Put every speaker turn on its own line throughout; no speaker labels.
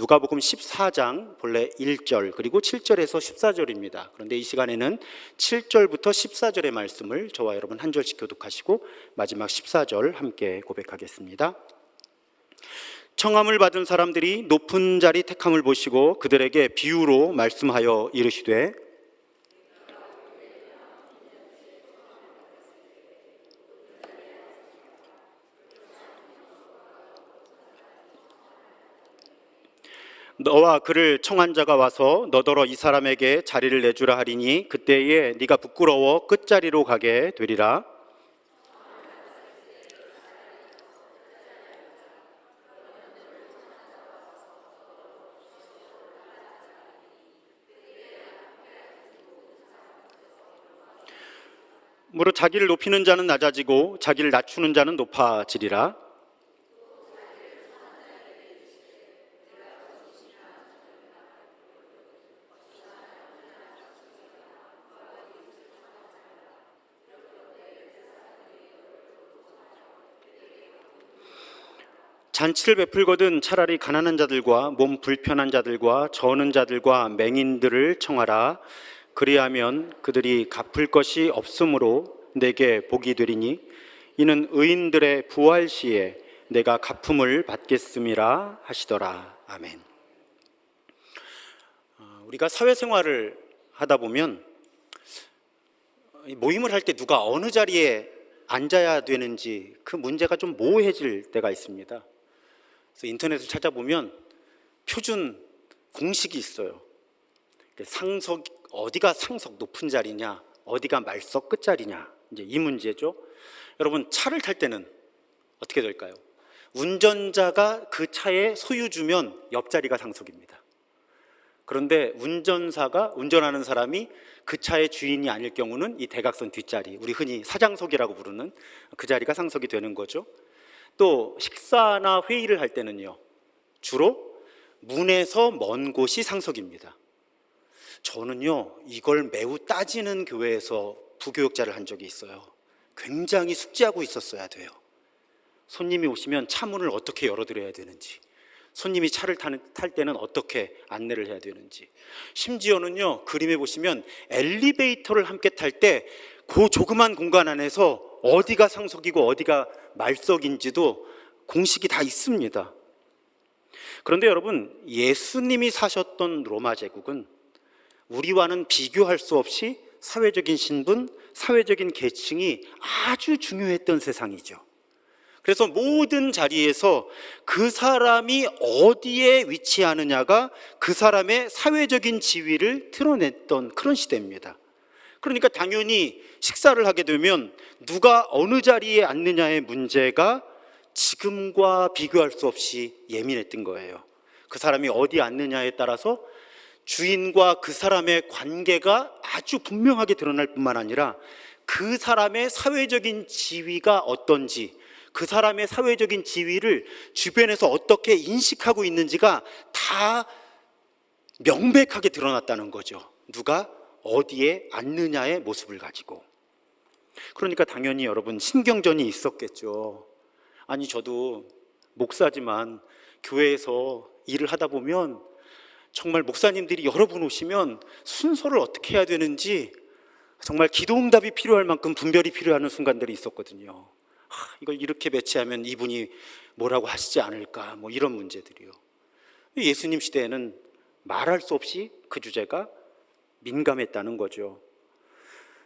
누가복음 14장 본래 1절 그리고 7절에서 14절입니다. 그런데 이 시간에는 7절부터 14절의 말씀을 저와 여러분 한 절씩 교독하시고 마지막 14절 함께 고백하겠습니다. 청함을 받은 사람들이 높은 자리 택함을 보시고 그들에게 비유로 말씀하여 이르시되 너와 그를 청한 자가 와서 너더러 이 사람에게 자리를 내주라 하리니 그때에 네가 부끄러워 끝자리로 가게 되리라. 무릇 자기를 높이는 자는 낮아지고 자기를 낮추는 자는 높아지리라. 잔치를 베풀거든 차라리 가난한 자들과 몸 불편한 자들과 저는 자들과 맹인들을 청하라. 그리하면 그들이 갚을 것이 없으므로 내게 복이 되리니 이는 의인들의 부활 시에 내가 갚음을 받겠음이라 하시더라. 아멘. 우리가 사회생활을 하다 보면 모임을 할 때 누가 어느 자리에 앉아야 되는지 그 문제가 좀 모호해질 때가 있습니다. 그래서 인터넷을 찾아보면 표준 공식이 있어요. 상석, 어디가 상석 높은 자리냐, 어디가 말석 끝자리냐, 이제 이 문제죠. 여러분, 차를 탈 때는 어떻게 될까요? 운전자가 그 차의 소유주면 옆자리가 상석입니다. 그런데 운전하는 사람이 그 차의 주인이 아닐 경우는 이 대각선 뒷자리, 우리 흔히 사장석이라고 부르는 그 자리가 상석이 되는 거죠. 또 식사나 회의를 할 때는요, 주로 문에서 먼 곳이 상석입니다. 저는요, 이걸 매우 따지는 교회에서 부교육자를 한 적이 있어요. 굉장히 숙지하고 있었어야 돼요. 손님이 오시면 차 문을 어떻게 열어드려야 되는지, 손님이 차를 탈 때는 어떻게 안내를 해야 되는지, 심지어는요, 그림에 보시면 엘리베이터를 함께 탈 때 그 조그만 공간 안에서 어디가 상석이고 어디가 말석인지도 공식이 다 있습니다. 그런데 여러분, 예수님이 사셨던 로마 제국은 우리와는 비교할 수 없이 사회적인 신분, 사회적인 계층이 아주 중요했던 세상이죠. 그래서 모든 자리에서 그 사람이 어디에 위치하느냐가 그 사람의 사회적인 지위를 드러냈던 그런 시대입니다. 그러니까 당연히 식사를 하게 되면 누가 어느 자리에 앉느냐의 문제가 지금과 비교할 수 없이 예민했던 거예요. 그 사람이 어디 앉느냐에 따라서 주인과 그 사람의 관계가 아주 분명하게 드러날 뿐만 아니라 그 사람의 사회적인 지위가 어떤지, 그 사람의 사회적인 지위를 주변에서 어떻게 인식하고 있는지가 다 명백하게 드러났다는 거죠. 누가 어디에 앉느냐의 모습을 가지고. 그러니까 당연히 여러분, 신경전이 있었겠죠. 아니, 저도 목사지만 교회에서 일을 하다 보면 정말 목사님들이 여러 분 오시면 순서를 어떻게 해야 되는지 정말 기도응답이 필요할 만큼 분별이 필요한 순간들이 있었거든요. 이걸 이렇게 배치하면 이분이 뭐라고 하시지 않을까, 뭐 이런 문제들이요. 예수님 시대에는 말할 수 없이 그 주제가 민감했다는 거죠.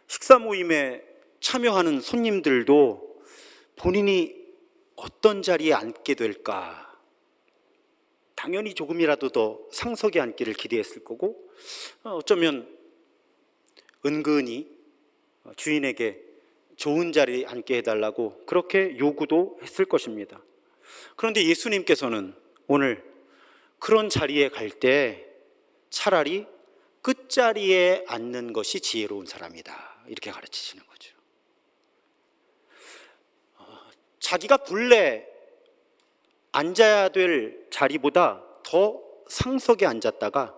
식사 모임에 참여하는 손님들도 본인이 어떤 자리에 앉게 될까, 당연히 조금이라도 더 상석에 앉기를 기대했을 거고, 어쩌면 은근히 주인에게 좋은 자리에 앉게 해달라고 그렇게 요구도 했을 것입니다. 그런데 예수님께서는 오늘 그런 자리에 갈 때 차라리 끝자리에 앉는 것이 지혜로운 사람이다, 이렇게 가르치시는 거죠. 자기가 본래 앉아야 될 자리보다 더 상석에 앉았다가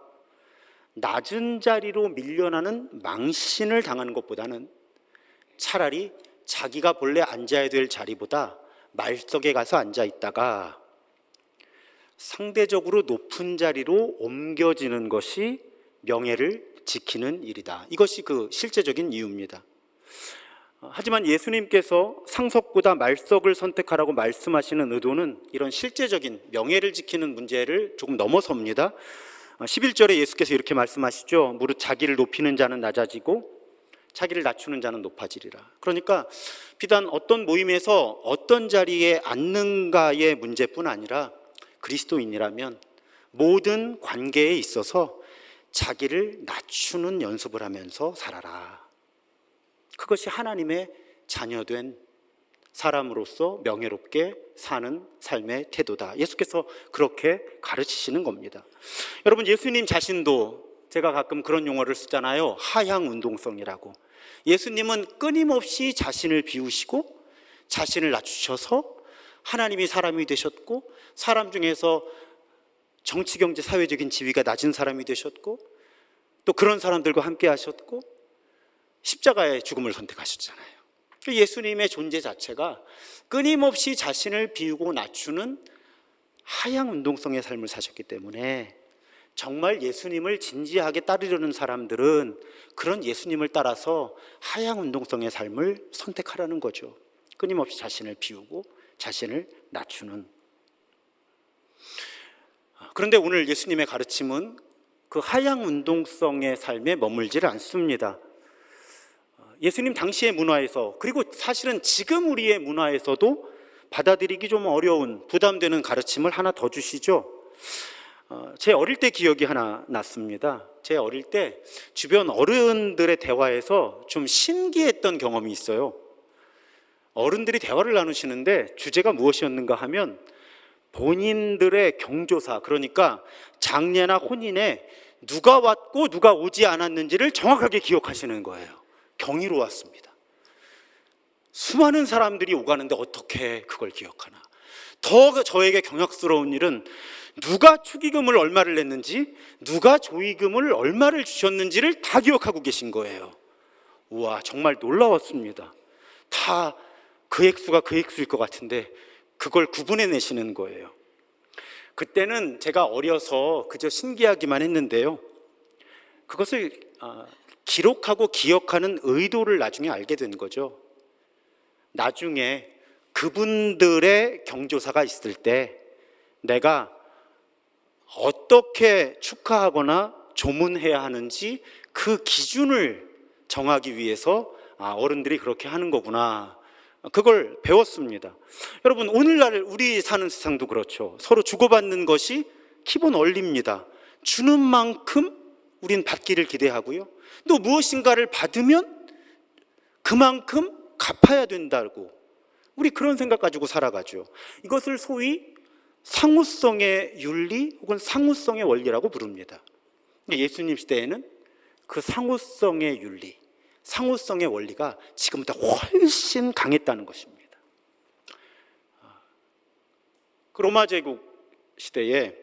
낮은 자리로 밀려나는 망신을 당하는 것보다는 차라리 자기가 본래 앉아야 될 자리보다 말석에 가서 앉아 있다가 상대적으로 높은 자리로 옮겨지는 것이 명예를 지키는 일이다. 이것이 그 실제적인 이유입니다. 하지만 예수님께서 상석보다 말석을 선택하라고 말씀하시는 의도는 이런 실제적인 명예를 지키는 문제를 조금 넘어섭니다. 11절에 예수께서 이렇게 말씀하시죠. 무릇 자기를 높이는 자는 낮아지고 자기를 낮추는 자는 높아지리라. 그러니까 비단 어떤 모임에서 어떤 자리에 앉는가의 문제뿐 아니라 그리스도인이라면 모든 관계에 있어서 자기를 낮추는 연습을 하면서 살아라. 그것이 하나님의 자녀된 사람으로서 명예롭게 사는 삶의 태도다. 예수께서 그렇게 가르치시는 겁니다. 여러분, 예수님 자신도 제가 가끔 그런 용어를 쓰잖아요. 하향 운동성이라고. 예수님은 끊임없이 자신을 비우시고 자신을 낮추셔서 하나님이 사람이 되셨고, 사람 중에서 정치, 경제, 사회적인 지위가 낮은 사람이 되셨고, 또 그런 사람들과 함께 하셨고, 십자가의 죽음을 선택하셨잖아요. 예수님의 존재 자체가 끊임없이 자신을 비우고 낮추는 하향 운동성의 삶을 사셨기 때문에 정말 예수님을 진지하게 따르려는 사람들은 그런 예수님을 따라서 하향 운동성의 삶을 선택하라는 거죠. 끊임없이 자신을 비우고 자신을 낮추는. 그런데 오늘 예수님의 가르침은 그 하향 운동성의 삶에 머물지를 않습니다. 예수님 당시의 문화에서, 그리고 사실은 지금 우리의 문화에서도 받아들이기 좀 어려운, 부담되는 가르침을 하나 더 주시죠. 제 어릴 때 기억이 하나 났습니다. 제 어릴 때 주변 어른들의 대화에서 좀 신기했던 경험이 있어요. 어른들이 대화를 나누시는데 주제가 무엇이었는가 하면 본인들의 경조사, 그러니까 장례나 혼인에 누가 왔고 누가 오지 않았는지를 정확하게 기억하시는 거예요. 경이로웠습니다. 수많은 사람들이 오가는데 어떻게 그걸 기억하나. 더 저에게 경악스러운 일은 누가 축의금을 얼마를 냈는지, 누가 조의금을 얼마를 주셨는지를 다 기억하고 계신 거예요. 우와, 정말 놀라웠습니다. 다 그 액수가 그 액수일 것 같은데 그걸 구분해 내시는 거예요. 그때는 제가 어려서 그저 신기하기만 했는데요, 그것을 기록하고 기억하는 의도를 나중에 알게 된 거죠. 나중에 그분들의 경조사가 있을 때 내가 어떻게 축하하거나 조문해야 하는지 그 기준을 정하기 위해서 어른들이 그렇게 하는 거구나, 그걸 배웠습니다. 여러분, 오늘날 우리 사는 세상도 그렇죠. 서로 주고받는 것이 기본 원리입니다. 주는 만큼 우린 받기를 기대하고요, 또 무엇인가를 받으면 그만큼 갚아야 된다고 우리 그런 생각 가지고 살아가죠. 이것을 소위 상호성의 윤리 혹은 상호성의 원리라고 부릅니다. 예수님 시대에는 그 상호성의 윤리, 상호성의 원리가 지금보다 훨씬 강했다는 것입니다. 그 로마 제국 시대에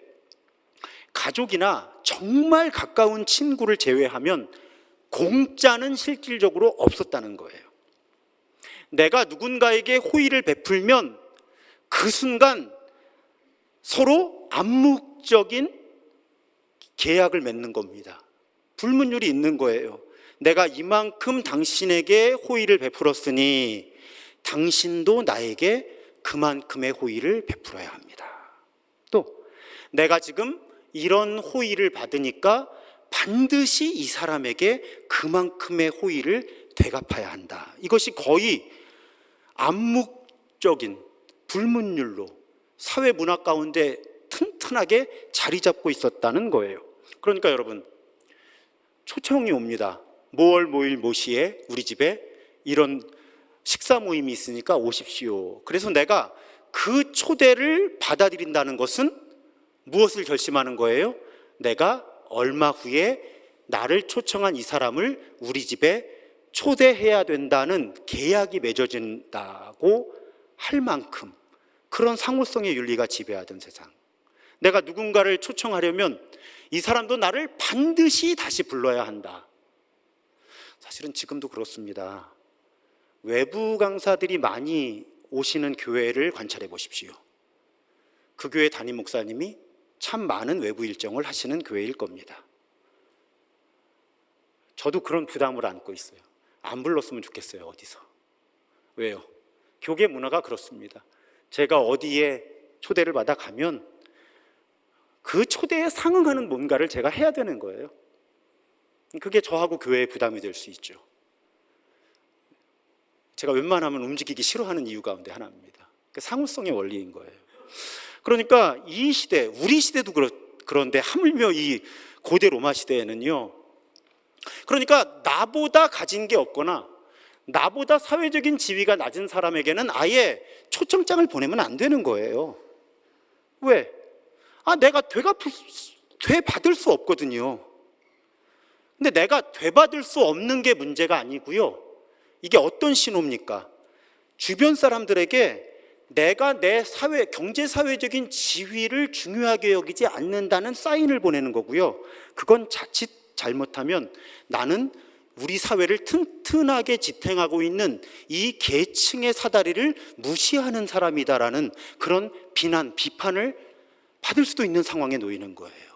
가족이나 정말 가까운 친구를 제외하면 공짜는 실질적으로 없었다는 거예요. 내가 누군가에게 호의를 베풀면 그 순간 서로 암묵적인 계약을 맺는 겁니다. 불문율이 있는 거예요. 내가 이만큼 당신에게 호의를 베풀었으니 당신도 나에게 그만큼의 호의를 베풀어야 합니다. 또 내가 지금 이런 호의를 받으니까 반드시 이 사람에게 그만큼의 호의를 되갚아야 한다. 이것이 거의 암묵적인 불문율로 사회 문화 가운데 튼튼하게 자리 잡고 있었다는 거예요. 그러니까 여러분, 초청이 옵니다. 모월 모일 모시에 우리 집에 이런 식사 모임이 있으니까 오십시오. 그래서 내가 그 초대를 받아들인다는 것은 무엇을 결심하는 거예요? 내가 얼마 후에 나를 초청한 이 사람을 우리 집에 초대해야 된다는 계약이 맺어진다고 할 만큼 그런 상호성의 윤리가 지배하던 세상. 내가 누군가를 초청하려면 이 사람도 나를 반드시 다시 불러야 한다. 사실은 지금도 그렇습니다. 외부 강사들이 많이 오시는 교회를 관찰해 보십시오. 그 교회 담임 목사님이 참 많은 외부 일정을 하시는 교회일 겁니다. 저도 그런 부담을 안고 있어요. 안 불렀으면 좋겠어요, 어디서. 왜요? 교계 문화가 그렇습니다. 제가 어디에 초대를 받아 가면 그 초대에 상응하는 뭔가를 제가 해야 되는 거예요. 그게 저하고 교회의 부담이 될 수 있죠. 제가 웬만하면 움직이기 싫어하는 이유 가운데 하나입니다. 상호성의 원리인 거예요. 그러니까 이 시대, 우리 시대도 그런데 하물며 이 고대 로마 시대에는요, 그러니까 나보다 가진 게 없거나 나보다 사회적인 지위가 낮은 사람에게는 아예 초청장을 보내면 안 되는 거예요. 왜? 내가 되받을 수 없거든요. 근데 내가 되받을 수 없는 게 문제가 아니고요. 이게 어떤 신호입니까? 주변 사람들에게 내가 내 경제사회적인 지위를 중요하게 여기지 않는다는 사인을 보내는 거고요. 그건 자칫 잘못하면 나는 우리 사회를 튼튼하게 지탱하고 있는 이 계층의 사다리를 무시하는 사람이다라는 그런 비난, 비판을 받을 수도 있는 상황에 놓이는 거예요.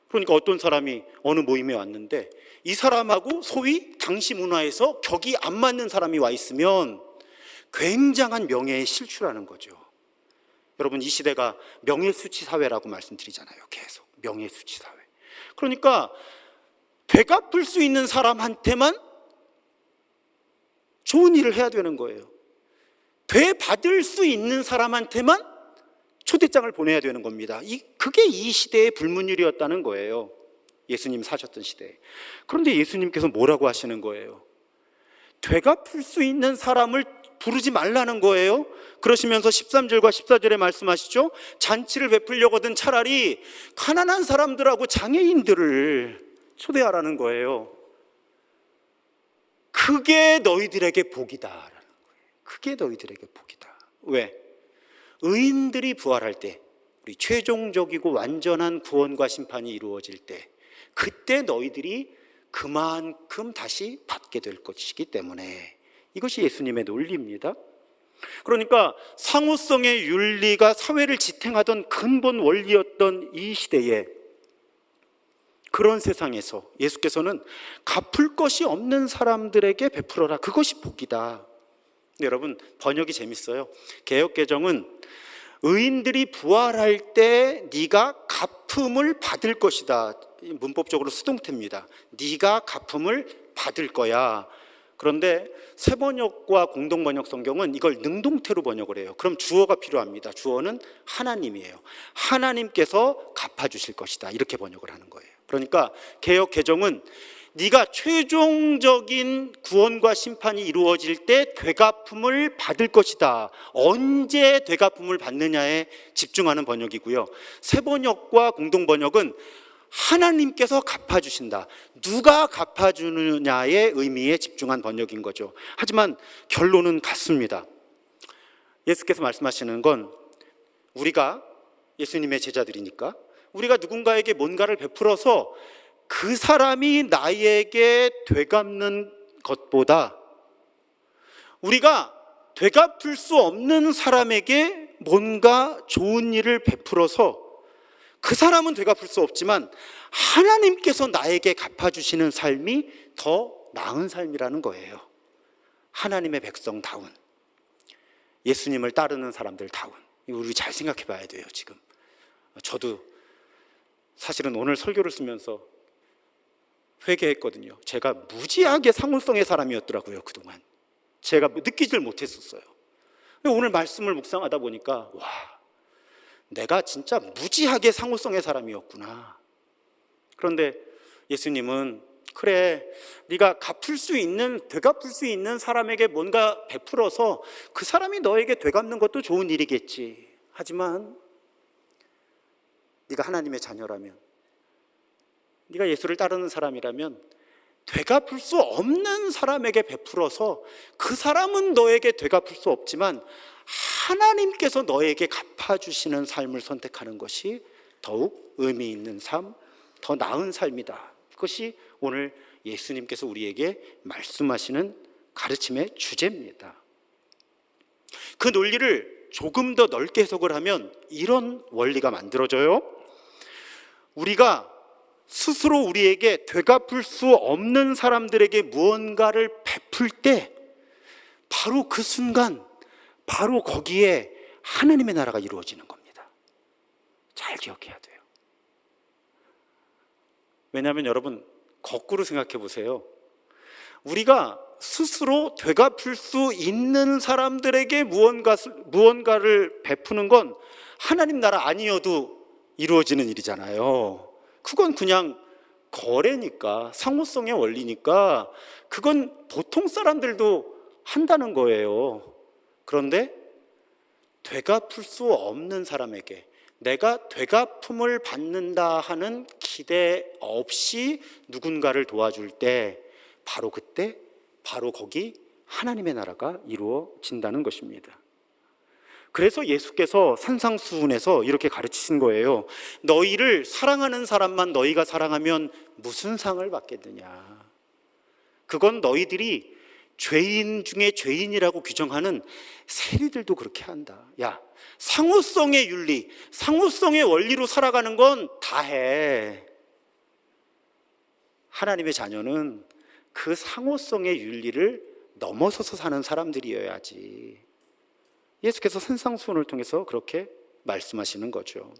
그러니까 어떤 사람이 어느 모임에 왔는데 이 사람하고 소위 당시 문화에서 격이 안 맞는 사람이 와 있으면 굉장한 명예에 실추라는 거죠. 여러분, 이 시대가 명예수치 사회라고 말씀드리잖아요. 계속 명예수치 사회. 그러니까 되갚을 수 있는 사람한테만 좋은 일을 해야 되는 거예요. 되받을 수 있는 사람한테만 초대장을 보내야 되는 겁니다. 그게 이 시대의 불문율이었다는 거예요. 예수님 사셨던 시대에. 그런데 예수님께서 뭐라고 하시는 거예요? 되갚을 수 있는 사람을 부르지 말라는 거예요. 그러시면서 13절과 14절에 말씀하시죠. 잔치를 베풀려거든 차라리 가난한 사람들하고 장애인들을 초대하라는 거예요. 그게 너희들에게 복이다라는 거예요. 그게 너희들에게 복이다. 왜? 의인들이 부활할 때, 우리 최종적이고 완전한 구원과 심판이 이루어질 때, 그때 너희들이 그만큼 다시 받게 될 것이기 때문에, 이것이 예수님의 논리입니다. 그러니까 상호성의 윤리가 사회를 지탱하던 근본 원리였던 이 시대에, 그런 세상에서 예수께서는 갚을 것이 없는 사람들에게 베풀어라, 그것이 복이다. 여러분, 번역이 재밌어요. 개역개정은 의인들이 부활할 때 네가 갚음을 받을 것이다. 문법적으로 수동태입니다. 네가 갚음을 받을 거야. 그런데 새번역과 공동번역 성경은 이걸 능동태로 번역을 해요. 그럼 주어가 필요합니다. 주어는 하나님이에요. 하나님께서 갚아주실 것이다, 이렇게 번역을 하는 거예요. 그러니까 개역 개정은 네가 최종적인 구원과 심판이 이루어질 때 되갚음을 받을 것이다. 언제 되갚음을 받느냐에 집중하는 번역이고요. 새번역과 공동번역은 하나님께서 갚아주신다. 누가 갚아주느냐의 의미에 집중한 번역인 거죠. 하지만 결론은 같습니다. 예수께서 말씀하시는 건 우리가 예수님의 제자들이니까 우리가 누군가에게 뭔가를 베풀어서 그 사람이 나에게 되갚는 것보다 우리가 되갚을 수 없는 사람에게 뭔가 좋은 일을 베풀어서 그 사람은 되갚을 수 없지만 하나님께서 나에게 갚아주시는 삶이 더 나은 삶이라는 거예요. 하나님의 백성다운, 예수님을 따르는 사람들다운. 우리 잘 생각해 봐야 돼요. 지금 저도 사실은 오늘 설교를 쓰면서 회개했거든요. 제가 무지하게 상호성의 사람이었더라고요. 그동안 제가 느끼질 못했었어요. 근데 오늘 말씀을 묵상하다 보니까 와, 내가 진짜 무지하게 상호성의 사람이었구나. 그런데 예수님은 그래, 네가 되갚을 수 있는 사람에게 뭔가 베풀어서 그 사람이 너에게 되갚는 것도 좋은 일이겠지. 하지만 네가 하나님의 자녀라면, 네가 예수를 따르는 사람이라면 되갚을 수 없는 사람에게 베풀어서 그 사람은 너에게 되갚을 수 없지만 하나님께서 너에게 갚아주시는 삶을 선택하는 것이 더욱 의미 있는 삶, 더 나은 삶이다. 그것이 오늘 예수님께서 우리에게 말씀하시는 가르침의 주제입니다. 그 논리를 조금 더 넓게 해석을 하면 이런 원리가 만들어져요. 우리가 스스로 우리에게 되갚을 수 없는 사람들에게 무언가를 베풀 때 바로 그 순간, 바로 거기에 하나님의 나라가 이루어지는 겁니다. 잘 기억해야 돼요. 왜냐하면 여러분, 거꾸로 생각해 보세요. 우리가 스스로 되갚을 수 있는 사람들에게 무언가를 베푸는 건 하나님 나라 아니어도 이루어지는 일이잖아요. 그건 그냥 거래니까, 상호성의 원리니까 그건 보통 사람들도 한다는 거예요. 그런데 되갚을 수 없는 사람에게 내가 되갚음을 받는다 하는 기대 없이 누군가를 도와줄 때 바로 그때, 바로 거기 하나님의 나라가 이루어진다는 것입니다. 그래서 예수께서 산상수훈에서 이렇게 가르치신 거예요. 너희를 사랑하는 사람만 너희가 사랑하면 무슨 상을 받겠느냐. 그건 너희들이 죄인 중에 죄인이라고 규정하는 세리들도 그렇게 한다. 야, 상호성의 윤리, 상호성의 원리로 살아가는 건 다 해. 하나님의 자녀는 그 상호성의 윤리를 넘어서서 사는 사람들이어야지. 예수께서 산상수훈을 통해서 그렇게 말씀하시는 거죠.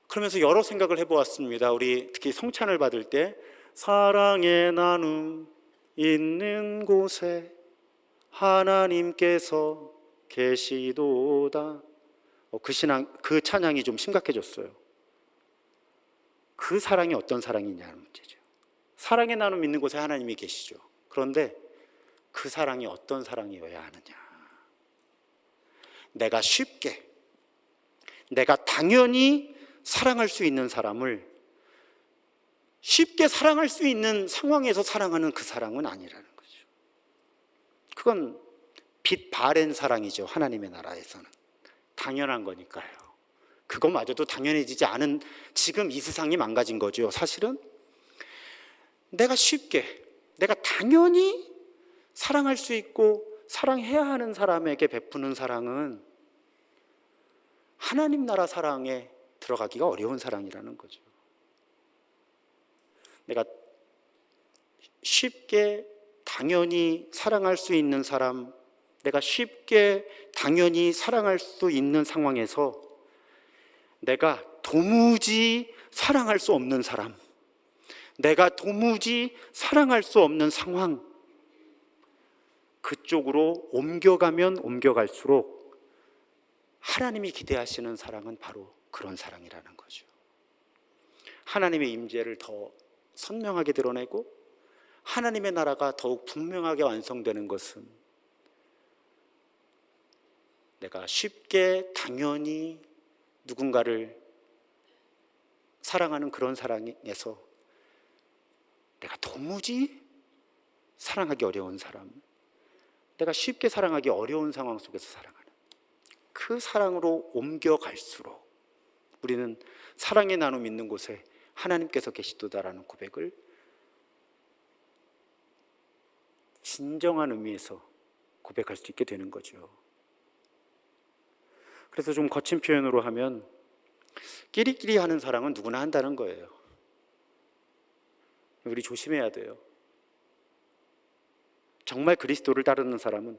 그러면서 여러 생각을 해보았습니다. 우리 특히 성찬을 받을 때 사랑의 나눔 있는 곳에 하나님께서 계시도다. 그 찬양이 좀 심각해졌어요. 그 사랑이 어떤 사랑이냐는 문제죠. 사랑의 나눔 있는 곳에 하나님이 계시죠. 그런데 그 사랑이 어떤 사랑이어야 하느냐. 내가 쉽게, 내가 당연히 사랑할 수 있는 사람을 쉽게 사랑할 수 있는 상황에서 사랑하는 그 사랑은 아니라는 거죠. 그건 빛 바랜 사랑이죠. 하나님의 나라에서는 당연한 거니까요. 그것마저도 당연해지지 않은 지금 이 세상이 망가진 거죠. 사실은 내가 쉽게, 내가 당연히 사랑할 수 있고 사랑해야 하는 사람에게 베푸는 사랑은 하나님 나라 사랑에 들어가기가 어려운 사랑이라는 거죠. 내가 쉽게 당연히 사랑할 수 있는 사람, 내가 쉽게 당연히 사랑할 수 있는 상황에서 내가 도무지 사랑할 수 없는 사람, 내가 도무지 사랑할 수 없는 상황, 그쪽으로 옮겨가면 옮겨갈수록 하나님이 기대하시는 사랑은 바로 그런 사랑이라는 거죠. 하나님의 임재를 더 선명하게 드러내고 하나님의 나라가 더욱 분명하게 완성되는 것은 내가 쉽게 당연히 누군가를 사랑하는 그런 사랑에서 내가 도무지 사랑하기 어려운 사람, 내가 쉽게 사랑하기 어려운 상황 속에서 사랑하는 그 사랑으로 옮겨갈수록 우리는 사랑의 나눔 있는 곳에 하나님께서 계시도다라는 고백을 진정한 의미에서 고백할 수 있게 되는 거죠. 그래서 좀 거친 표현으로 하면 끼리끼리 하는 사랑은 누구나 한다는 거예요. 우리 조심해야 돼요. 정말 그리스도를 따르는 사람은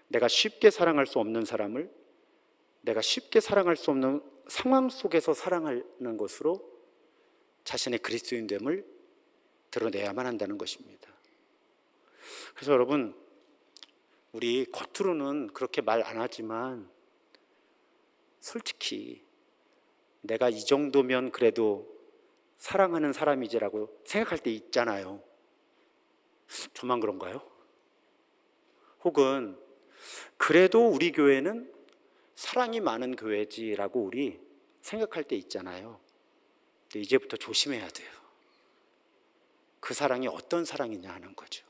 내가 쉽게 사랑할 수 없는 사람을 내가 쉽게 사랑할 수 없는 상황 속에서 사랑하는 것으로 자신의 그리스도인됨을 드러내야만 한다는 것입니다. 그래서 여러분, 우리 겉으로는 그렇게 말 안 하지만 솔직히 내가 이 정도면 그래도 사랑하는 사람이지라고 생각할 때 있잖아요. 저만 그런가요? 혹은 그래도 우리 교회는 사랑이 많은 교회지라고 우리 생각할 때 있잖아요. 근데 이제부터 조심해야 돼요. 그 사랑이 어떤 사랑이냐 하는 거죠.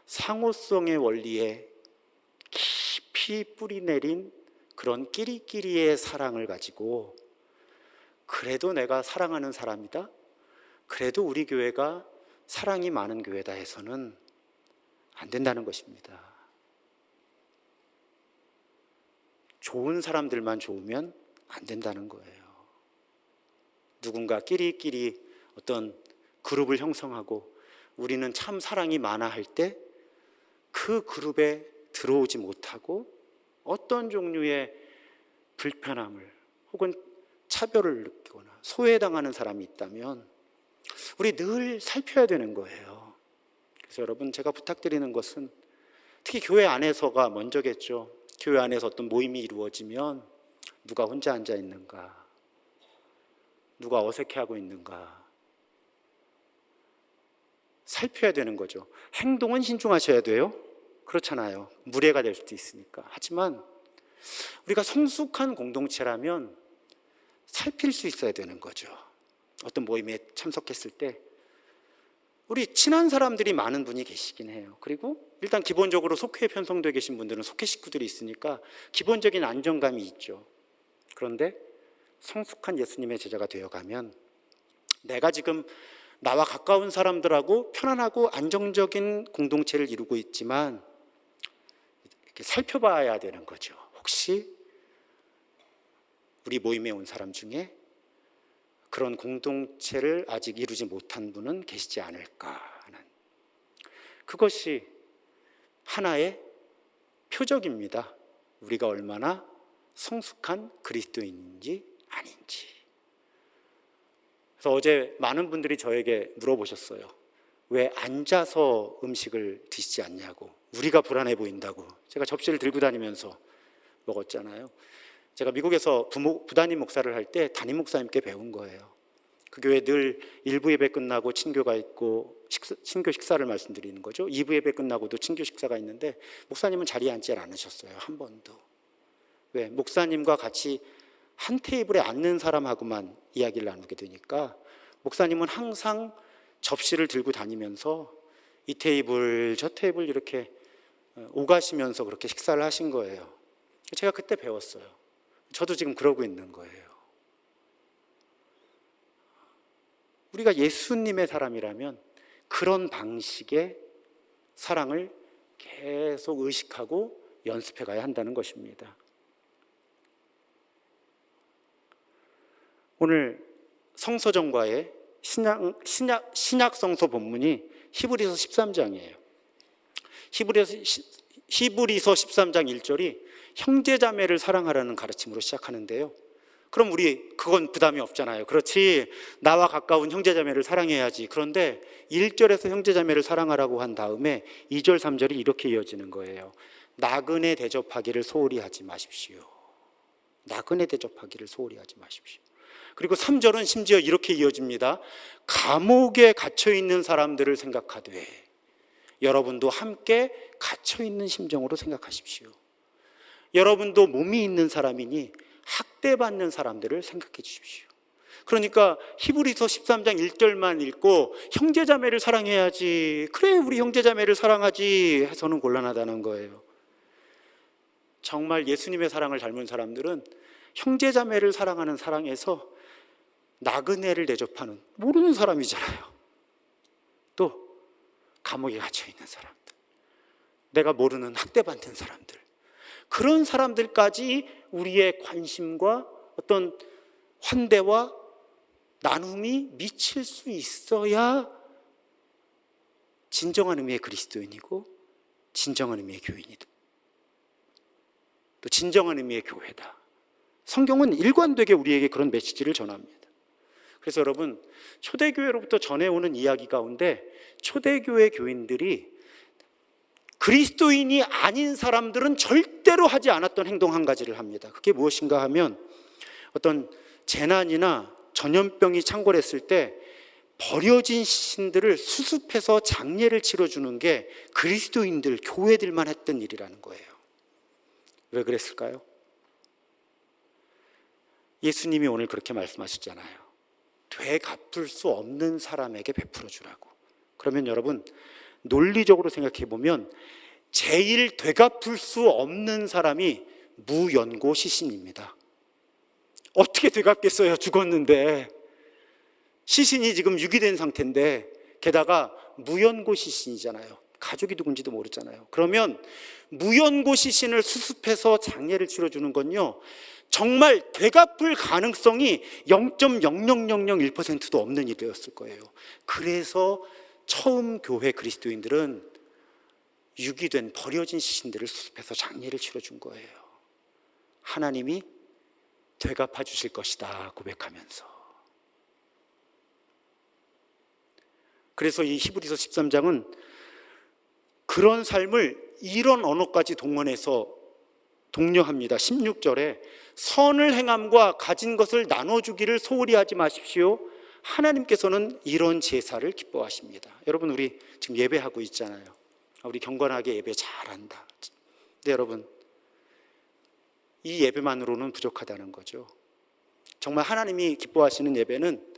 상호성의 원리에 깊이 뿌리 내린 그런 끼리끼리의 사랑을 가지고 그래도 내가 사랑하는 사람이다, 그래도 우리 교회가 사랑이 많은 교회다 해서는 안 된다는 것입니다. 좋은 사람들만 좋으면 안 된다는 거예요. 누군가 끼리끼리 어떤 그룹을 형성하고 우리는 참 사랑이 많아 할 때 그 그룹에 들어오지 못하고 어떤 종류의 불편함을 혹은 차별을 느끼거나 소외당하는 사람이 있다면 우리 늘 살펴야 되는 거예요. 그래서 여러분, 제가 부탁드리는 것은 특히 교회 안에서가 먼저겠죠. 교회 안에서 어떤 모임이 이루어지면 누가 혼자 앉아 있는가, 누가 어색해하고 있는가 살펴야 되는 거죠. 행동은 신중하셔야 돼요. 그렇잖아요. 무례가 될 수도 있으니까. 하지만 우리가 성숙한 공동체라면 살필 수 있어야 되는 거죠. 어떤 모임에 참석했을 때 우리 친한 사람들이 많은 분이 계시긴 해요. 그리고 일단 기본적으로 속회에 편성되어 계신 분들은 속회 식구들이 있으니까 기본적인 안정감이 있죠. 그런데 성숙한 예수님의 제자가 되어가면 내가 지금 나와 가까운 사람들하고 편안하고 안정적인 공동체를 이루고 있지만 이렇게 살펴봐야 되는 거죠. 혹시 우리 모임에 온 사람 중에 그런 공동체를 아직 이루지 못한 분은 계시지 않을까 하는, 그것이 하나의 표적입니다. 우리가 얼마나 성숙한 그리스도인인지 아닌지. 그래서 어제 많은 분들이 저에게 물어보셨어요. 왜 앉아서 음식을 드시지 않냐고. 우리가 불안해 보인다고. 제가 접시를 들고 다니면서 먹었잖아요. 제가 미국에서 부담임 목사를 할 때 담임 목사님께 배운 거예요. 그 교회 늘 1부 예배 끝나고 친교가 있고 친교 식사를 말씀드리는 거죠. 2부 예배 끝나고도 친교 식사가 있는데 목사님은 자리에 앉지 않으셨어요. 한 번도. 왜? 목사님과 같이 한 테이블에 앉는 사람하고만 이야기를 나누게 되니까 목사님은 항상 접시를 들고 다니면서 이 테이블 저 테이블 이렇게 오가시면서 그렇게 식사를 하신 거예요. 제가 그때 배웠어요. 저도 지금 그러고 있는 거예요. 우리가 예수님의 사람이라면 그런 방식의 사랑을 계속 의식하고 연습해 가야 한다는 것입니다. 오늘 성서정과의 신약 성서 본문이 히브리서 13장이에요. 히브리서 13장 1절이 형제자매를 사랑하라는 가르침으로 시작하는데요. 그럼 우리 그건 부담이 없잖아요. 그렇지, 나와 가까운 형제자매를 사랑해야지. 그런데 1절에서 형제자매를 사랑하라고 한 다음에 2절 3절이 이렇게 이어지는 거예요. 나그네 대접하기를 소홀히 하지 마십시오. 나그네 대접하기를 소홀히 하지 마십시오. 그리고 3절은 심지어 이렇게 이어집니다. 감옥에 갇혀있는 사람들을 생각하되 여러분도 함께 갇혀있는 심정으로 생각하십시오. 여러분도 몸이 있는 사람이니 학대받는 사람들을 생각해 주십시오. 그러니까 히브리서 13장 1절만 읽고 형제자매를 사랑해야지, 그래 우리 형제자매를 사랑하지 해서는 곤란하다는 거예요. 정말 예수님의 사랑을 닮은 사람들은 형제자매를 사랑하는 사랑에서 나그네를 대접하는 모르는 사람이잖아요. 또 감옥에 갇혀있는 사람들, 내가 모르는 학대받는 사람들, 그런 사람들까지 우리의 관심과 어떤 환대와 나눔이 미칠 수 있어야 진정한 의미의 그리스도인이고 진정한 의미의 교인이다. 또 진정한 의미의 교회다. 성경은 일관되게 우리에게 그런 메시지를 전합니다. 그래서 여러분, 초대교회로부터 전해오는 이야기 가운데 초대교회 교인들이 그리스도인이 아닌 사람들은 절대로 하지 않았던 행동 한 가지를 합니다. 그게 무엇인가 하면 어떤 재난이나 전염병이 창궐했을 때 버려진 신들을 수습해서 장례를 치러주는 게 그리스도인들, 교회들만 했던 일이라는 거예요. 왜 그랬을까요? 예수님이 오늘 그렇게 말씀하셨잖아요. 되갚을 수 없는 사람에게 베풀어 주라고. 그러면 여러분, 논리적으로 생각해 보면 제일 되갚을 수 없는 사람이 무연고 시신입니다. 어떻게 되갚겠어요? 죽었는데. 시신이 지금 유기된 상태인데, 게다가 무연고 시신이잖아요. 가족이 누군지도 모르잖아요. 그러면 무연고 시신을 수습해서 장례를 치러주는 건요, 정말 되갚을 가능성이 0.00001%도 없는 일이었을 거예요. 그래서 처음 교회 그리스도인들은 유기된 버려진 시신들을 수습해서 장례를 치러준 거예요. 하나님이 되갚아 주실 것이다 고백하면서. 그래서 이 히브리서 13장은 그런 삶을 이런 언어까지 동원해서 독려합니다. 16절에 선을 행함과 가진 것을 나눠주기를 소홀히 하지 마십시오. 하나님께서는 이런 제사를 기뻐하십니다. 여러분, 우리 지금 예배하고 있잖아요. 우리 경건하게 예배 잘한다. 근데 여러분, 이 예배만으로는 부족하다는 거죠. 정말 하나님이 기뻐하시는 예배는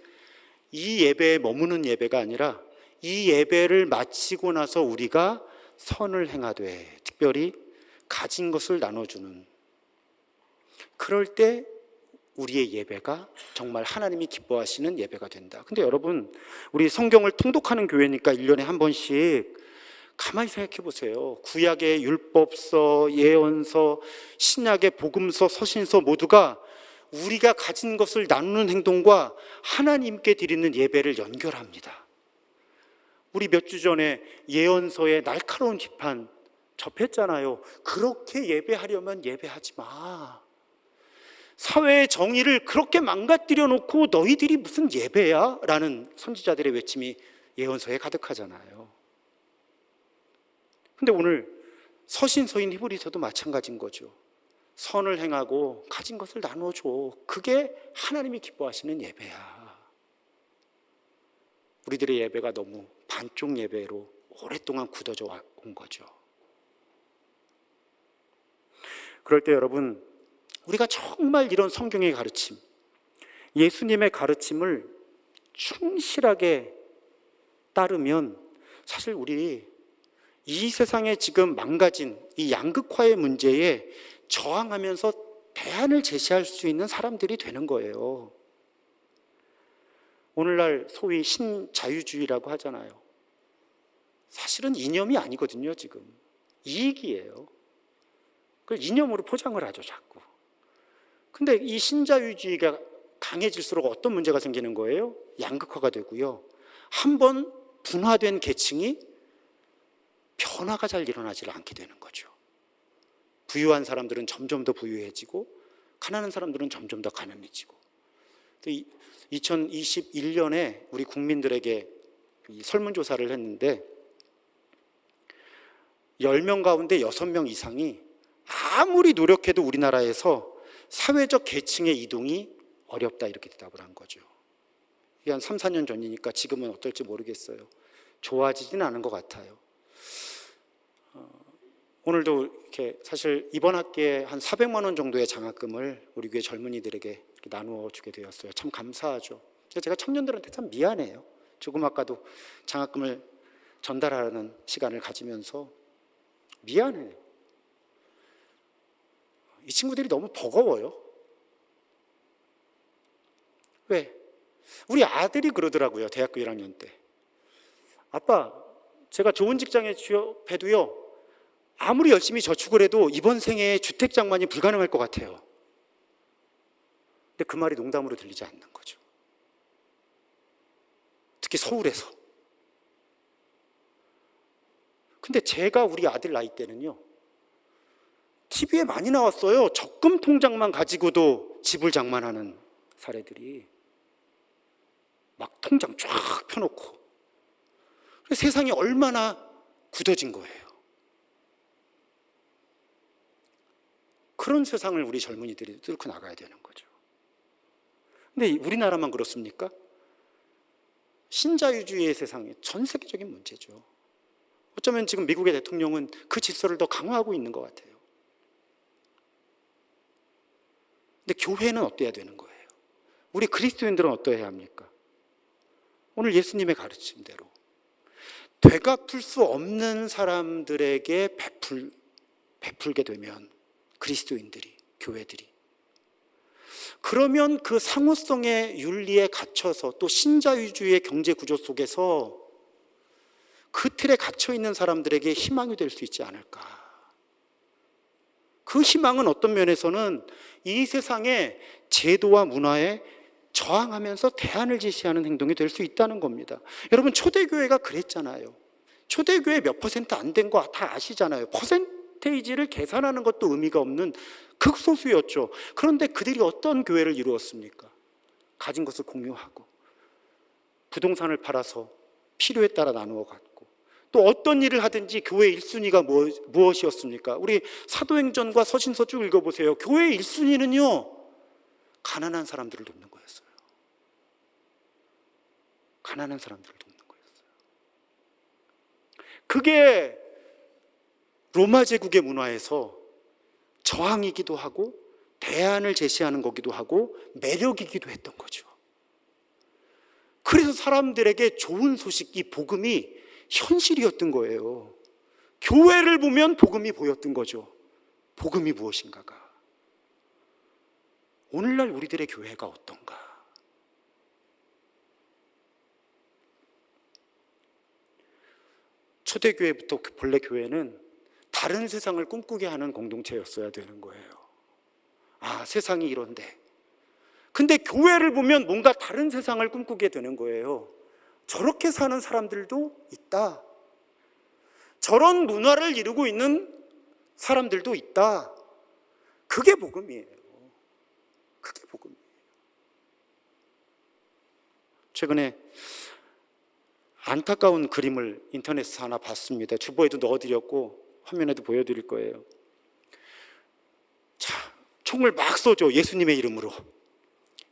이 예배에 머무는 예배가 아니라 이 예배를 마치고 나서 우리가 선을 행하되, 특별히 가진 것을 나눠주는, 그럴 때 우리의 예배가 정말 하나님이 기뻐하시는 예배가 된다. 근데 여러분, 우리 성경을 통독하는 교회니까 1년에 한 번씩 가만히 생각해 보세요. 구약의 율법서, 예언서, 신약의 복음서, 서신서 모두가 우리가 가진 것을 나누는 행동과 하나님께 드리는 예배를 연결합니다. 우리 몇 주 전에 예언서의 날카로운 비판 접했잖아요. 그렇게 예배하려면 예배하지 마. 사회의 정의를 그렇게 망가뜨려 놓고 너희들이 무슨 예배야? 라는 선지자들의 외침이 예언서에 가득하잖아요. 근데 오늘 서신서인 히브리서도 마찬가지인 거죠. 선을 행하고 가진 것을 나눠줘. 그게 하나님이 기뻐하시는 예배야. 우리들의 예배가 너무 반쪽 예배로 오랫동안 굳어져 온 거죠. 그럴 때 여러분, 우리가 정말 이런 성경의 가르침, 예수님의 가르침을 충실하게 따르면 사실 우리 이 세상에 지금 망가진 이 양극화의 문제에 저항하면서 대안을 제시할 수 있는 사람들이 되는 거예요. 오늘날 소위 신자유주의라고 하잖아요. 사실은 이념이 아니거든요. 지금 이익이에요. 그걸 이념으로 포장을 하죠, 자꾸. 근데 이 신자유주의가 강해질수록 어떤 문제가 생기는 거예요? 양극화가 되고요. 한번 분화된 계층이 변화가 잘 일어나지 않게 되는 거죠. 부유한 사람들은 점점 더 부유해지고 가난한 사람들은 점점 더 가난해지고. 2021년에 우리 국민들에게 설문조사를 했는데 10명 가운데 6명 이상이 아무리 노력해도 우리나라에서 사회적 계층의 이동이 어렵다, 이렇게 대답을 한 거죠. 이게 한 3, 4년 전이니까 지금은 어떨지 모르겠어요. 좋아지지는 않은 것 같아요. 오늘도 이렇게 사실 이번 학기에 한 400만 원 정도의 장학금을 우리 교회 젊은이들에게 나누어 주게 되었어요. 참 감사하죠. 제가 청년들한테 참 미안해요. 조금 아까도 장학금을 전달하는 시간을 가지면서 미안해요. 이 친구들이 너무 버거워요. 왜? 우리 아들이 그러더라고요. 대학교 1학년 때. 아빠, 제가 좋은 직장에 취업해도요, 아무리 열심히 저축을 해도 이번 생에 주택 장만이 불가능할 것 같아요. 근데 그 말이 농담으로 들리지 않는 거죠. 특히 서울에서. 근데 제가 우리 아들 나이 때는요, TV에 많이 나왔어요. 적금 통장만 가지고도 집을 장만하는 사례들이. 막 통장 쫙 펴놓고. 세상이 얼마나 굳어진 거예요. 그런 세상을 우리 젊은이들이 뚫고 나가야 되는 거죠. 근데 우리나라만 그렇습니까? 신자유주의의 세상이 전 세계적인 문제죠. 어쩌면 지금 미국의 대통령은 그 질서를 더 강화하고 있는 것 같아요. 근데 교회는 어때야 되는 거예요? 우리 그리스도인들은 어떠해야 합니까? 오늘 예수님의 가르침대로 되갚을 수 없는 사람들에게 베풀게 되면, 그리스도인들이, 교회들이, 그러면 그 상호성의 윤리에 갇혀서 또 신자유주의의 경제 구조 속에서 그 틀에 갇혀 있는 사람들에게 희망이 될 수 있지 않을까. 그 희망은 어떤 면에서는 이 세상의 제도와 문화에 저항하면서 대안을 제시하는 행동이 될 수 있다는 겁니다. 여러분, 초대교회가 그랬잖아요. 초대교회 몇 퍼센트 안 된 거 다 아시잖아요. 퍼센테이지를 계산하는 것도 의미가 없는 극소수였죠. 그런데 그들이 어떤 교회를 이루었습니까? 가진 것을 공유하고 부동산을 팔아서 필요에 따라 나누어 갖고, 또 어떤 일을 하든지 교회 1순위가 무엇이었습니까? 우리 사도행전과 서신서 쭉 읽어보세요. 교회 1순위는요, 가난한 사람들을 돕는 거였어요. 가난한 사람들을 돕는 거였어요. 그게 로마 제국의 문화에서 저항이기도 하고 대안을 제시하는 거기도 하고 매력이기도 했던 거죠. 그래서 사람들에게 좋은 소식, 이 복음이 현실이었던 거예요. 교회를 보면 복음이 보였던 거죠. 복음이 무엇인가가. 오늘날 우리들의 교회가 어떤가? 초대교회부터 본래 교회는 다른 세상을 꿈꾸게 하는 공동체였어야 되는 거예요. 아, 세상이 이런데. 근데 교회를 보면 뭔가 다른 세상을 꿈꾸게 되는 거예요. 저렇게 사는 사람들도 있다. 저런 문화를 이루고 있는 사람들도 있다. 그게 복음이에요. 그게 복음이에요. 최근에 안타까운 그림을 인터넷에서 하나 봤습니다. 주보에도 넣어드렸고 화면에도 보여드릴 거예요. 자, 총을 막 쏘죠. 예수님의 이름으로.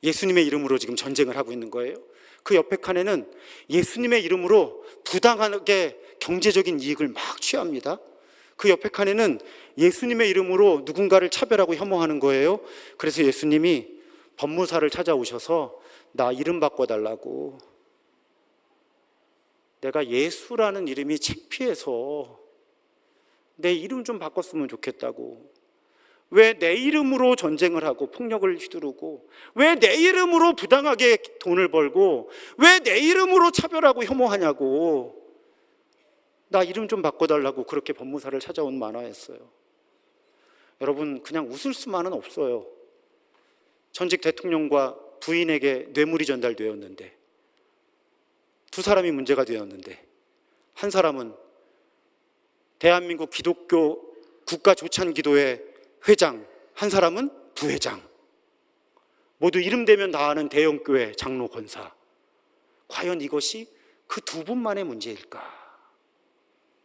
예수님의 이름으로 지금 전쟁을 하고 있는 거예요. 그 옆에 칸에는 예수님의 이름으로 부당하게 경제적인 이익을 막 취합니다. 그 옆에 칸에는 예수님의 이름으로 누군가를 차별하고 혐오하는 거예요. 그래서 예수님이 법무사를 찾아오셔서 나 이름 바꿔달라고. 내가 예수라는 이름이 창피해서 내 이름 좀 바꿨으면 좋겠다고. 왜 내 이름으로 전쟁을 하고 폭력을 휘두르고, 왜 내 이름으로 부당하게 돈을 벌고, 왜 내 이름으로 차별하고 혐오하냐고. 나 이름 좀 바꿔달라고 그렇게 법무사를 찾아온 만화였어요. 여러분, 그냥 웃을 수만은 없어요. 전직 대통령과 부인에게 뇌물이 전달되었는데, 두 사람이 문제가 되었는데, 한 사람은 대한민국 기독교 국가조찬기도회 회장, 한 사람은 부회장. 모두 이름 대면 다 아는 대형교회 장로 권사. 과연 이것이 그 두 분만의 문제일까?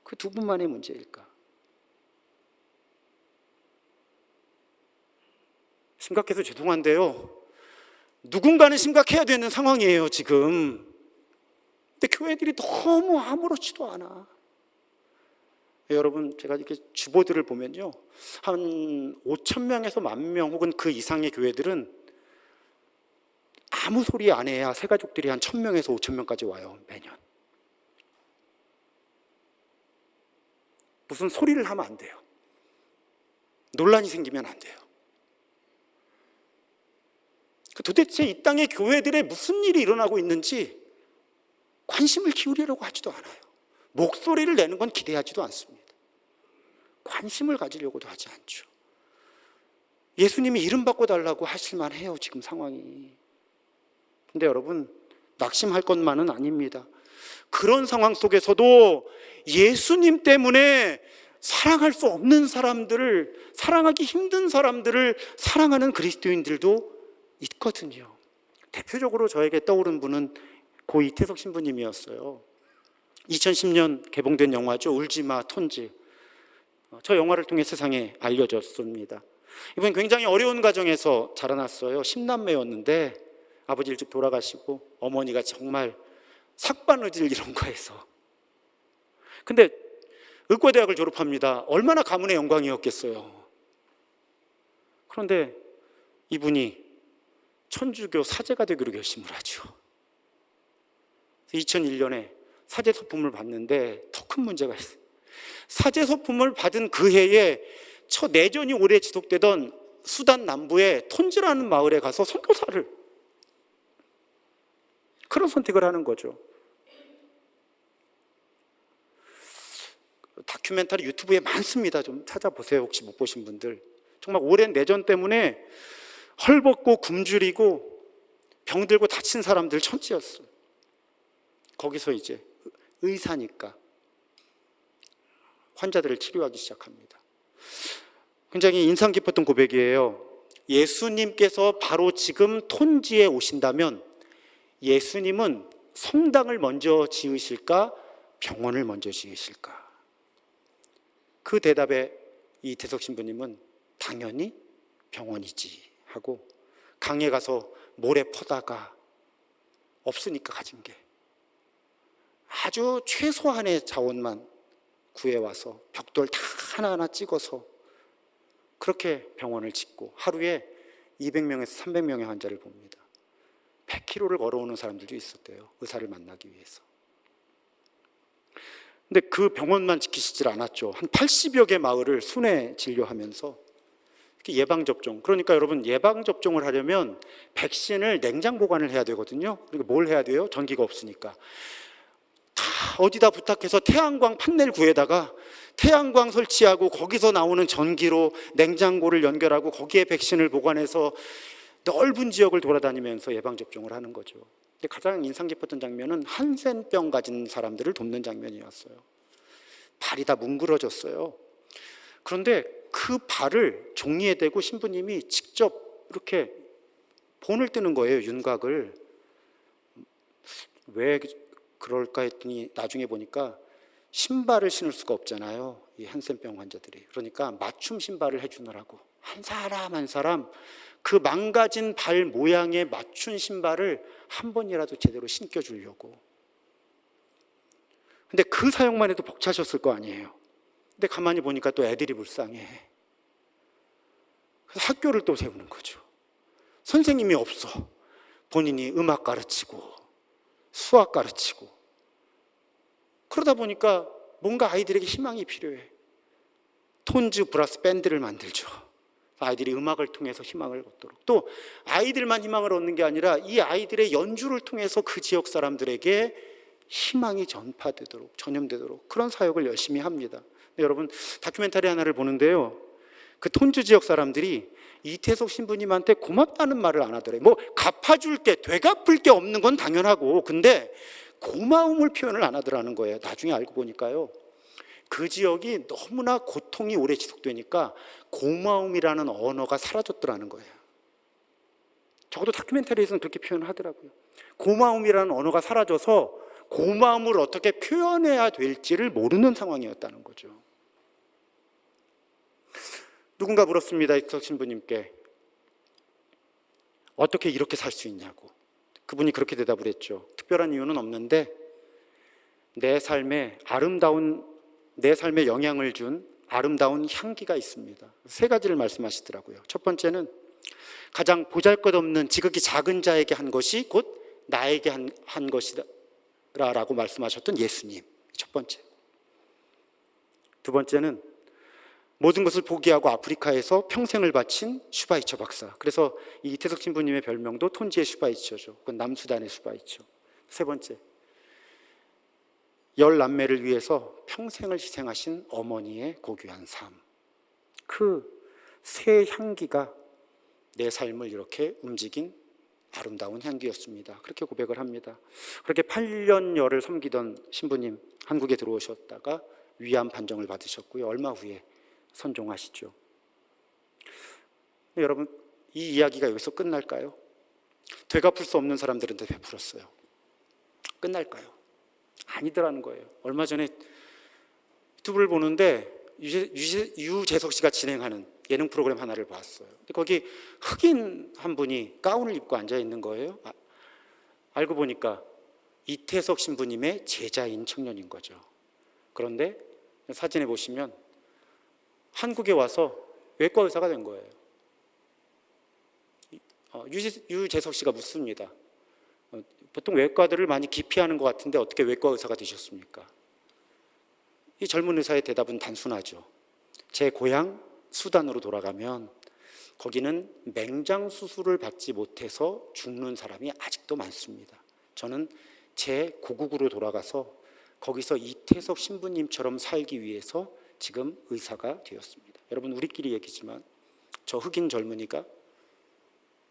그 두 분만의 문제일까? 심각해서 죄송한데요, 누군가는 심각해야 되는 상황이에요 지금. 근데 교회들이 너무 아무렇지도 않아. 여러분, 제가 이렇게 주보들을 보면요, 한 5,000명에서 10,000명 혹은 그 이상의 교회들은 아무 소리 안 해야 새가족들이 한 1,000명에서 5,000명까지 와요, 매년. 무슨 소리를 하면 안 돼요. 논란이 생기면 안 돼요. 도대체 이 땅의 교회들에 무슨 일이 일어나고 있는지 관심을 기울이려고 하지도 않아요. 목소리를 내는 건 기대하지도 않습니다. 관심을 가지려고도 하지 않죠. 예수님이 이름 바꿔달라고 하실만 해요, 지금 상황이. 근데 여러분, 낙심할 것만은 아닙니다. 그런 상황 속에서도 예수님 때문에 사랑할 수 없는 사람들을, 사랑하기 힘든 사람들을 사랑하는 그리스도인들도 있거든요. 대표적으로 저에게 떠오른 분은 고 이태석 신부님이었어요. 2010년 개봉된 영화죠. 울지마 톤지. 저 영화를 통해 세상에 알려졌습니다. 이분 굉장히 어려운 가정에서 자라났어요. 10남매였는데 아버지 일찍 돌아가시고 어머니가 정말 삭바느질 이런 거 해서. 근데 의과대학을 졸업합니다. 얼마나 가문의 영광이었겠어요. 그런데 이분이 천주교 사제가 되기로 결심을 하죠. 2001년에 사제 서품을 받는데 더 큰 문제가 있어요. 사제 서품을 받은 그 해에 내전이 오래 지속되던 수단 남부의 톤지라는 마을에 가서 선교사를, 그런 선택을 하는 거죠. 다큐멘터리 유튜브에 많습니다. 좀 찾아보세요, 혹시 못 보신 분들. 정말 오랜 내전 때문에 헐벗고 굶주리고 병들고 다친 사람들 천지였어요. 거기서 이제 의사니까 환자들을 치료하기 시작합니다. 굉장히 인상 깊었던 고백이에요. 예수님께서 바로 지금 톤지에 오신다면 예수님은 성당을 먼저 지으실까? 병원을 먼저 지으실까? 그 대답에 이태석 신부님은 당연히 병원이지 하고 강에 가서 모래 퍼다가 없으니까 가진 게 아주 최소한의 자원만 구해와서 벽돌 다 하나하나 찍어서 그렇게 병원을 짓고 하루에 200명에서 300명의 환자를 봅니다. 100km를 걸어오는 사람들도 있었대요. 의사를 만나기 위해서. 근데 그 병원만 지키시질 않았죠. 한 80여 개 마을을 순회 진료하면서 예방접종. 그러니까 여러분, 예방접종을 하려면 백신을 냉장 보관을 해야 되거든요. 그러니까 뭘 해야 돼요? 전기가 없으니까. 다 어디다 부탁해서 태양광 판넬 구해다가 태양광 설치하고 거기서 나오는 전기로 냉장고를 연결하고 거기에 백신을 보관해서 넓은 지역을 돌아다니면서 예방접종을 하는 거죠. 근데 가장 인상 깊었던 장면은 한센병 가진 사람들을 돕는 장면이었어요. 발이 다 뭉그러졌어요. 그런데 그 발을 종이에 대고 신부님이 직접 이렇게 본을 뜨는 거예요. 윤곽을. 왜 그럴까 했더니 나중에 보니까 신발을 신을 수가 없잖아요, 이 한센병 환자들이. 그러니까 맞춤 신발을 해주느라고 한 사람 한 사람 그 망가진 발 모양에 맞춘 신발을 한 번이라도 제대로 신겨주려고. 근데 그 사용만 해도 벅차셨을 거 아니에요. 근데 가만히 보니까 또 애들이 불쌍해. 그래서 학교를 또 세우는 거죠. 선생님이 없어. 본인이 음악 가르치고 수학 가르치고. 그러다 보니까 뭔가 아이들에게 희망이 필요해. 톤즈 브라스 밴드를 만들죠. 아이들이 음악을 통해서 희망을 얻도록. 또 아이들만 희망을 얻는 게 아니라 이 아이들의 연주를 통해서 그 지역 사람들에게 희망이 전파되도록, 전염되도록 그런 사역을 열심히 합니다. 여러분, 다큐멘터리 하나를 보는데요, 그 톤즈 지역 사람들이 이태석 신부님한테 고맙다는 말을 안 하더래요. 뭐 갚아줄게, 되갚을 게 없는 건 당연하고, 근데 고마움을 표현을 안 하더라는 거예요. 나중에 알고 보니까요, 그 지역이 너무나 고통이 오래 지속되니까 고마움이라는 언어가 사라졌더라는 거예요. 적어도 다큐멘터리에서는 그렇게 표현하더라고요. 고마움이라는 언어가 사라져서 고마움을 어떻게 표현해야 될지를 모르는 상황이었다는 거죠. 누군가 물었습니다, 이태석 신부님께. 어떻게 이렇게 살 수 있냐고. 그분이 그렇게 대답을 했죠. 특별한 이유는 없는데 내 삶에 영향을 준 아름다운 향기가 있습니다. 세 가지를 말씀하시더라고요. 첫 번째는 가장 보잘것없는 지극히 작은 자에게 한 것이 곧 나에게 한 것이다 라고 말씀하셨던 예수님. 첫 번째. 두 번째는 모든 것을 포기하고 아프리카에서 평생을 바친 슈바이처 박사. 그래서 이 이태석 신부님의 별명도 톤지의 슈바이처죠. 그건 남수단의 슈바이처. 세 번째, 10남매를 위해서 평생을 희생하신 어머니의 고귀한 삶. 그 세 향기가 내 삶을 이렇게 움직인 아름다운 향기였습니다. 그렇게 고백을 합니다. 그렇게 8년여를 섬기던 신부님, 한국에 들어오셨다가 위암 판정을 받으셨고요. 얼마 후에 선종하시죠. 여러분, 이 이야기가 여기서 끝날까요? 되갚을 수 없는 사람들한테 베풀었어요. 끝날까요? 아니더라는 거예요. 얼마 전에 유튜브를 보는데 유재석 씨가 진행하는 예능 프로그램 하나를 봤어요. 근데 거기 흑인 한 분이 가운을 입고 앉아 있는 거예요. 알고 보니까 이태석 신부님의 제자인 청년인 거죠. 그런데 사진에 보시면 한국에 와서 외과 의사가 된 거예요. 유재석 씨가 묻습니다. 보통 외과들을 많이 기피하는 것 같은데 어떻게 외과 의사가 되셨습니까? 이 젊은 의사의 대답은 단순하죠. 제 고향 수단으로 돌아가면 거기는 맹장 수술을 받지 못해서 죽는 사람이 아직도 많습니다. 저는 제 고국으로 돌아가서 거기서 이태석 신부님처럼 살기 위해서 지금 의사가 되었습니다. 여러분, 우리끼리 얘기지만 저 흑인 젊은이가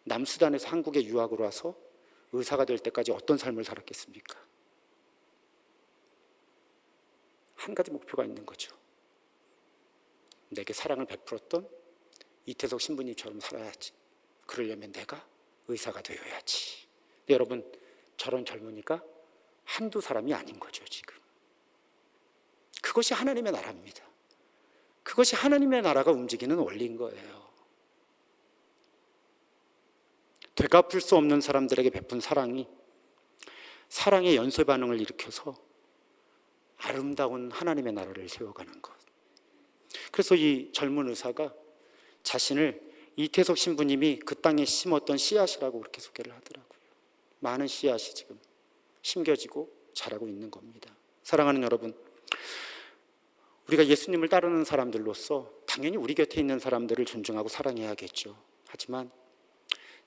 남수단에서 한국에 유학으로 와서 의사가 될 때까지 어떤 삶을 살았겠습니까? 한 가지 목표가 있는 거죠. 내게 사랑을 베풀었던 이태석 신부님처럼 살아야지. 그러려면 내가 의사가 되어야지. 근데 여러분, 저런 젊은이가 한두 사람이 아닌 거죠, 지금. 그것이 하나님의 나라입니다. 그것이 하나님의 나라가 움직이는 원리인 거예요. 되갚을 수 없는 사람들에게 베푼 사랑이 사랑의 연쇄 반응을 일으켜서 아름다운 하나님의 나라를 세워가는 것. 그래서 이 젊은 의사가 자신을 이태석 신부님이 그 땅에 심었던 씨앗이라고 그렇게 소개를 하더라고요. 많은 씨앗이 지금 심겨지고 자라고 있는 겁니다. 사랑하는 여러분, 우리가 예수님을 따르는 사람들로서 당연히 우리 곁에 있는 사람들을 존중하고 사랑해야겠죠. 하지만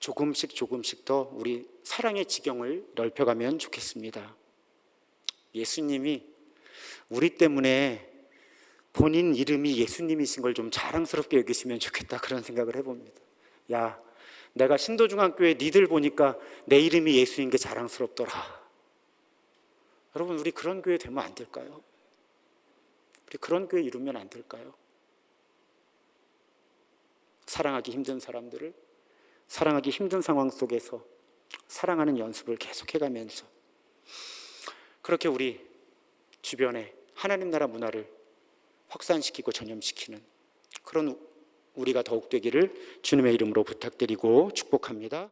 조금씩 더 우리 사랑의 지경을 넓혀가면 좋겠습니다. 예수님이 우리 때문에 본인 이름이 예수님이신 걸 좀 자랑스럽게 여기시면 좋겠다, 그런 생각을 해봅니다. 야, 내가 신도중앙교회 니들 보니까 내 이름이 예수인 게 자랑스럽더라. 여러분, 우리 그런 교회 되면 안 될까요? 우리 그런 교회 이루면 안 될까요? 사랑하기 힘든 사람들을 사랑하기 힘든 상황 속에서 사랑하는 연습을 계속해가면서 그렇게 우리 주변에 하나님 나라 문화를 확산시키고 전염시키는 그런 우리가 더욱 되기를 주님의 이름으로 부탁드리고 축복합니다.